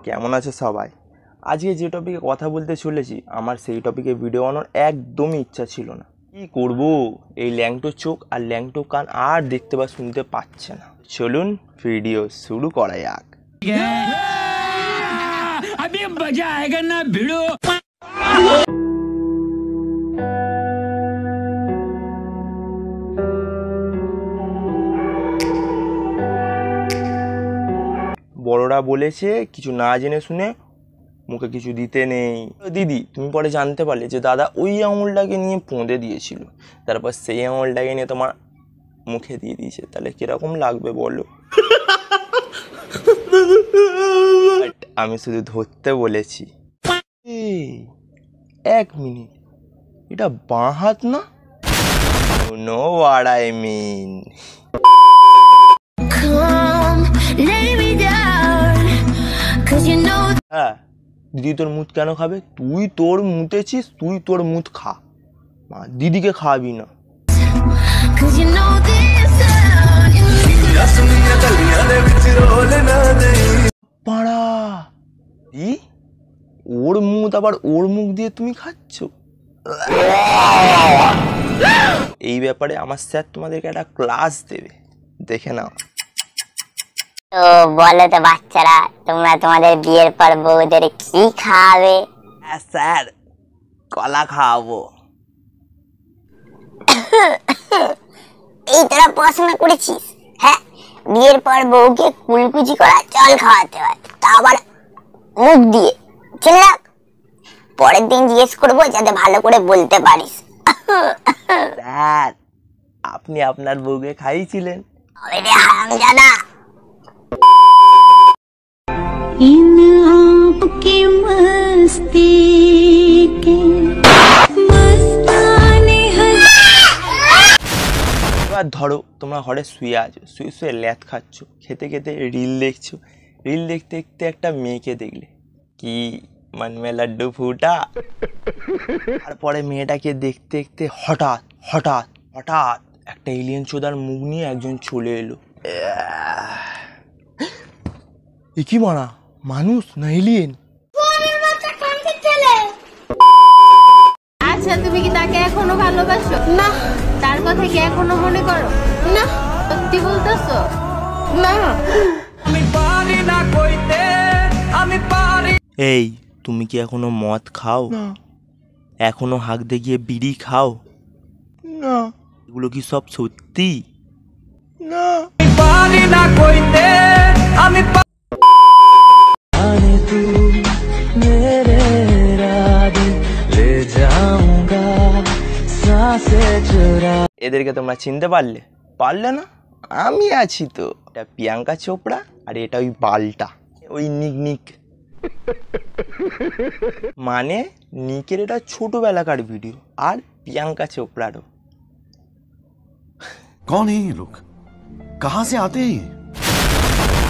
কেমন আছে সবাই? আজকে যে টপিকে কথা বলতে চলেছি আমার সেই টপিকে ভিডিও বানানোর একদমই ইচ্ছা ছিল না। কি করব, এই ল্যাংটো চোখ আর ল্যাংটো কান আর দেখতে বা শুনতে পাচ্ছে না। চলুন ভিডিও শুরু করা যাক। अभी मजा आएगा ना भिड़ो। বড়রা বলেছে কিছু না জেনে শুনে মুখে কিছু দিতে নেই। দিদি তুমি পরে জানতে পারলে যে দাদা ওই আঙুলটাকে নিয়ে পোঁদে দিয়েছিল, তারপর সেই আঙুলটাকে নিয়ে তোমার মুখে দিয়ে দিয়েছে, তাহলে কিরকম লাগবে বলো? আমি শুধু ধরতে বলেছি। এক মিনিট, এটা বাঁ হাত না? No what I mean. হ্যাঁ দিদি তোর মুখ কেন খাবে? তুই তোর মুতেছিস, তুই তোর মুখ খা, দিদিকে খাওয়াবি না। পাড়া ওর মুখ আবার ওর মুখ দিয়ে তুমি খাচ্ছ? এই ব্যাপারে আমার স্যার তোমাদেরকে একটা ক্লাস দেবে, দেখে নাও। তো বলো তো বাচ্চারা, তোমরা তোমাদের বিয়ের পর বউদের কি খাওয়াবে? স্যার কলা খাওয়াবো। এই তোরা পড়াশোনা করেছিস? হ্যাঁ, বিয়ের পর বউকে কুলকুচি করা জল খাওয়াতে হয়, তা আবার মুখ দিয়ে। চলে রাখ, পরের দিন জিজ্ঞেস করবো যাতে ভালো করে বলতে পারিস। স্যার আপনি আপনার বউকে খাইয়েছিলেন? আরে হারামজাদা। এবার ধরো তোমরা ঘরে শুয়ে আছো, শুয়ে শুয়ে ল্যাথ খাচ্ছ, খেতে খেতে রিল দেখছো, রিল দেখতে দেখতে একটা মেয়েকে দেখলে, কি মন মে লাড্ডু ফুটা। তারপরে মেয়েটাকে দেখতে দেখতে হঠাৎ হঠাৎ হঠাৎ একটা এলিয়েন চোদার মুখ নিয়ে একজন চলে এলো। এ কি মারা, মানুষ না এলিয়েন? আচ্ছা তুমি কি তাকে এখনো ভালোবাসো? না। তার কথা কি এখনো মনে করো? না। সত্যি বলতেছো? না। এই তুমি কি এখনো মদ খাও? না। এখনো হাঁক দিয়ে গিয়ে বিড়ি খাও? না। এগুলো কি সব সত্যি? না। এদেরকে তোমরা চিনতে পারলে? পারলে না? আমি আছি তো। এটা প্রিয়াঙ্কা চোপড়া আর এটা ওই বালটা, ওই নিক নিক। মানে নিকের এটা ছোটবেলাকার ভিডিও আর प्रियंका चोपड़ारो। कौन है ये लोग, कहाँ से आते हैं?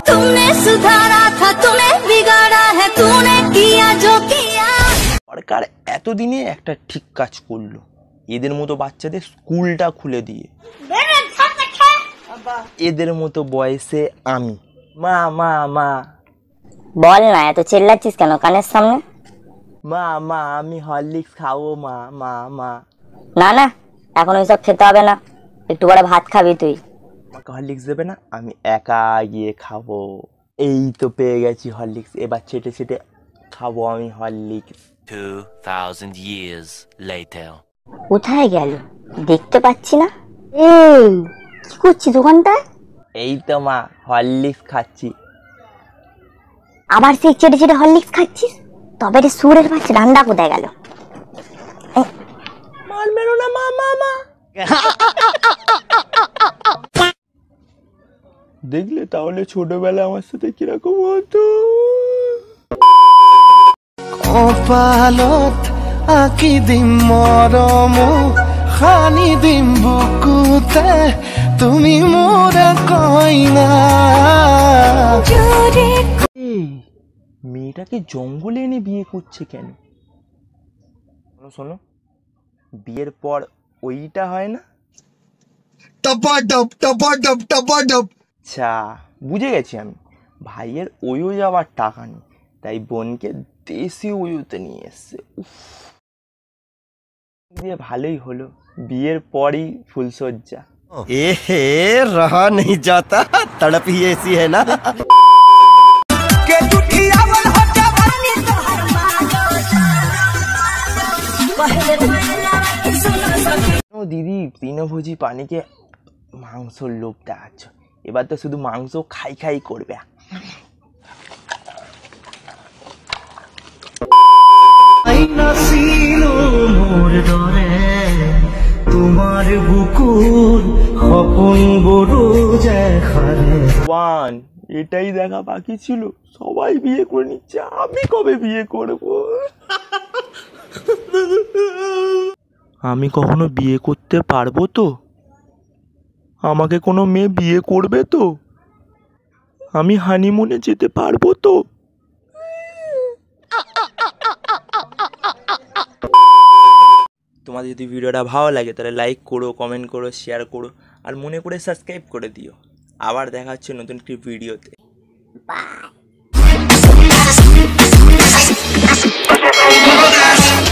तुमने सुधारा था, तुम्हें बिगाड़ा है, तूने किया जो किया। সরকার এতদিনে একটা ঠিক কাজ করলো, এদের মতো বাচ্চাদের স্কুলটা খুলে দিয়ে এদের মতো বয়সে আমি মা মা মা। বল না, এত চিল্লাচ্ছিস কেন কানের সামনে? মা মা আমি হরলিক্স খাবো মা মা মা। না না, এখন ওইসব খেতে হবে না, একটু পরে ভাত খাবি তুই। আমাকে হরলিক্স দেবে না? আমি একা গিয়ে খাবো। এই তো পেয়ে গেছি হরলিক্স, এবার চেটে চেটে খাবো আমি হরলিক্স। 2000 years later. কোথায় গেল দেখতে পাচ্ছি না। এই কি করছিস দোকানটায়? এই তো মা হরলিক্স খাচ্ছি। আবার সেই চেটে চেটে হরলিক্স খাচ্ছিস? তবে রে সুরের বাচ্চা, ডান্ডা কোথায় গেল? মার মেরো না মা মা মা। দেখলে তাহলে ছোটবেলা আমার সাথে কিরকম হতো। কপালত আঁকি দিম মৰম খানি দিম বুকুতে তুমি মোৰ কইনা। মেয়েটাকে জঙ্গলে এনে বিয়ে করছে কেন? শোনো শোনো, বিয়ের পর ওইটা হয় না, টপাডপ টপাডপ টপাডপ। আচ্ছা বুঝে গেছি আমি, ভাইয়ের ওইও যাওয়ার টাকা নেই, তাই বোনকে দেশি উয়ুতে নিয়ে এসছে। দিয়ে ভালোই হলো, বিয়ের পরই ফুলসজ্জা। रहा नहीं जाता, तड़प ही ऐसी है ना। দিদি তৃণভোজী পানিকে মাংসর লোভ দেখাচ্ছ, এবার তো শুধু মাংস খাই খাই করবে। তোমার বুকুর হপন বড় ওয়ান, এটাই দেখা বাকি ছিল, সবাই বিয়ে করে নিচ্ছে, আমি কবে বিয়ে করব? আমি কখনো বিয়ে করতে পারবো তো? আমাকে কোনো মেয়ে বিয়ে করবে তো? আমি হানিমুনে যেতে পারবো তো? তোমাদের যদি ভিডিওটা ভালো লাগে তাহলে লাইক করো, কমেন্ট করো, শেয়ার করো, আর মনে করে সাবস্ক্রাইব করে দিও। আবার দেখা হচ্ছে নতুন একটি ভিডিওতে। বাই।